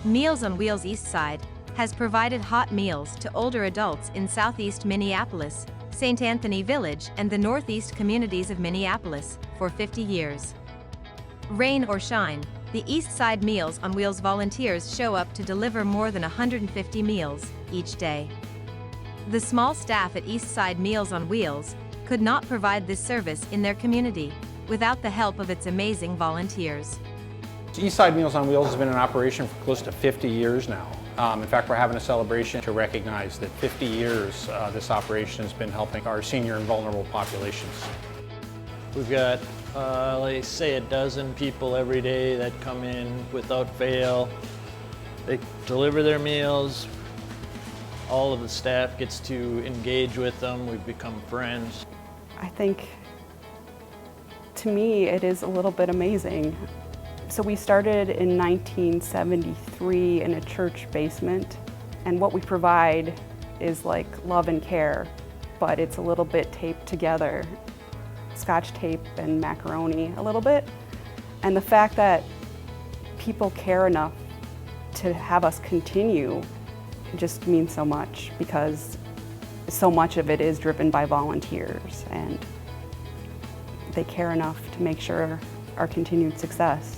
Meals on Wheels Eastside has provided hot meals to older adults in Southeast Minneapolis, St. Anthony Village, and the Northeast communities of Minneapolis for 50 years. Rain or shine, the Eastside Meals on Wheels volunteers show up to deliver more than 150 meals each day. The small staff at Eastside Meals on Wheels could not provide this service in their community without the help of its amazing volunteers. Eastside Meals on Wheels has been in operation for close to 50 years now. In fact, we're having a celebration to recognize that 50 years this operation has been helping our senior and vulnerable populations. We've got, like say, a dozen people every day that come in without fail. They deliver their meals. All of the staff gets to engage with them. We've become friends. I think, to me, it is a little bit amazing. So we started in 1973 in a church basement, and what we provide is like love and care, but it's a little bit taped together. Scotch tape and macaroni a little bit. And the fact that people care enough to have us continue just means so much, because so much of it is driven by volunteers, and they care enough to make sure our continued success.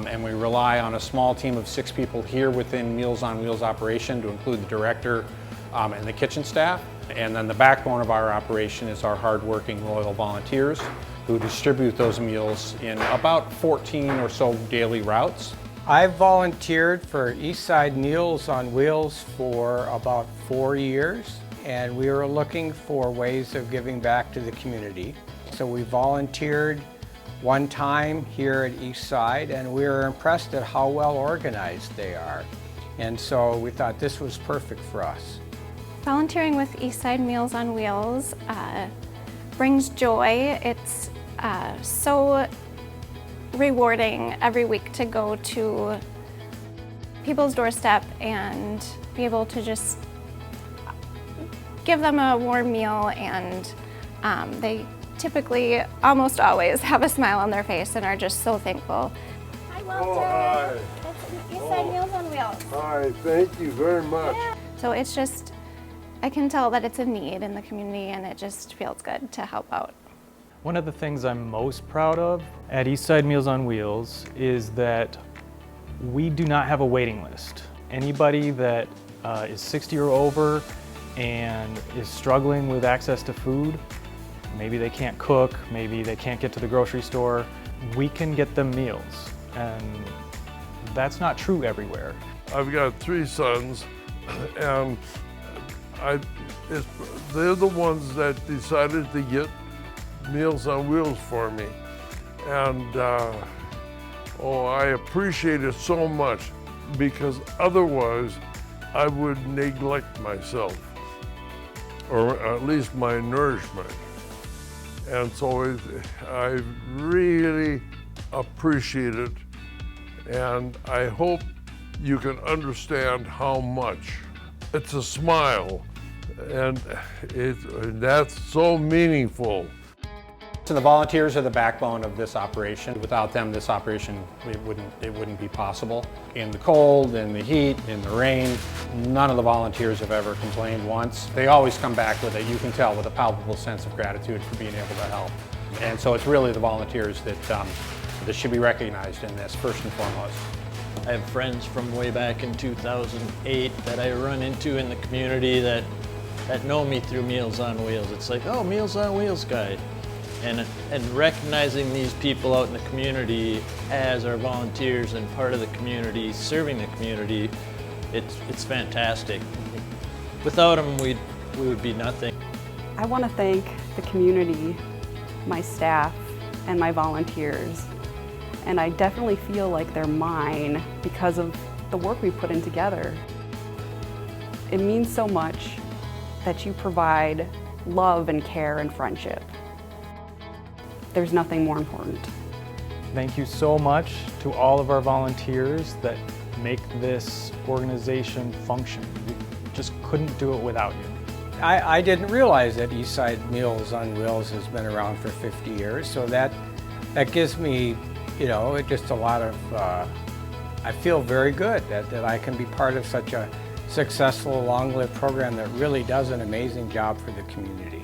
And we rely on a small team of 6 people here within Meals on Wheels operation, to include the director and the kitchen staff. And then the backbone of our operation is our hardworking, loyal volunteers who distribute those meals in about 14 or so daily routes. I've volunteered for Eastside Meals on Wheels for about 4 years, and we were looking for ways of giving back to the community. So we volunteered one time here at Eastside, and we were impressed at how well organized they are. And so we thought this was perfect for us. Volunteering with Eastside Meals on Wheels brings joy. It's so rewarding every week to go to people's doorstep and be able to just give them a warm meal, and they typically, almost always, have a smile on their face and are just so thankful. Hi, Walter. Oh, hi. It's Eastside Meals on Wheels. Hi, thank you very much. Yeah. So it's just, I can tell that it's a need in the community, and it just feels good to help out. One of the things I'm most proud of at Eastside Meals on Wheels is that we do not have a waiting list. Anybody that is 60 or over and is struggling with access to food, maybe they can't cook, maybe they can't get to the grocery store, we can get them meals. And that's not true everywhere. I've got 3 sons, and they're the ones that decided to get Meals on Wheels for me. And I appreciate it so much, because otherwise I would neglect myself, or at least my nourishment. And so I really appreciate it, and I hope you can understand how much. It's a smile, and that's so meaningful. So the volunteers are the backbone of this operation. Without them, this operation, it wouldn't be possible. In the cold, in the heat, in the rain, none of the volunteers have ever complained once. They always come back with you can tell, with a palpable sense of gratitude for being able to help. And so it's really the volunteers that should be recognized in this, first and foremost. I have friends from way back in 2008 that I run into in the community that know me through Meals on Wheels. It's like, oh, Meals on Wheels guy. And recognizing these people out in the community as our volunteers and part of the community, serving the community, it's fantastic. Without them, we would be nothing. I want to thank the community, my staff, and my volunteers. And I definitely feel like they're mine because of the work we put in together. It means so much that you provide love and care and friendship. There's nothing more important. Thank you so much to all of our volunteers that make this organization function. We just couldn't do it without you. I didn't realize that Eastside Meals on Wheels has been around for 50 years, so that gives me, just a lot of I feel very good that I can be part of such a successful, long-lived program that really does an amazing job for the community.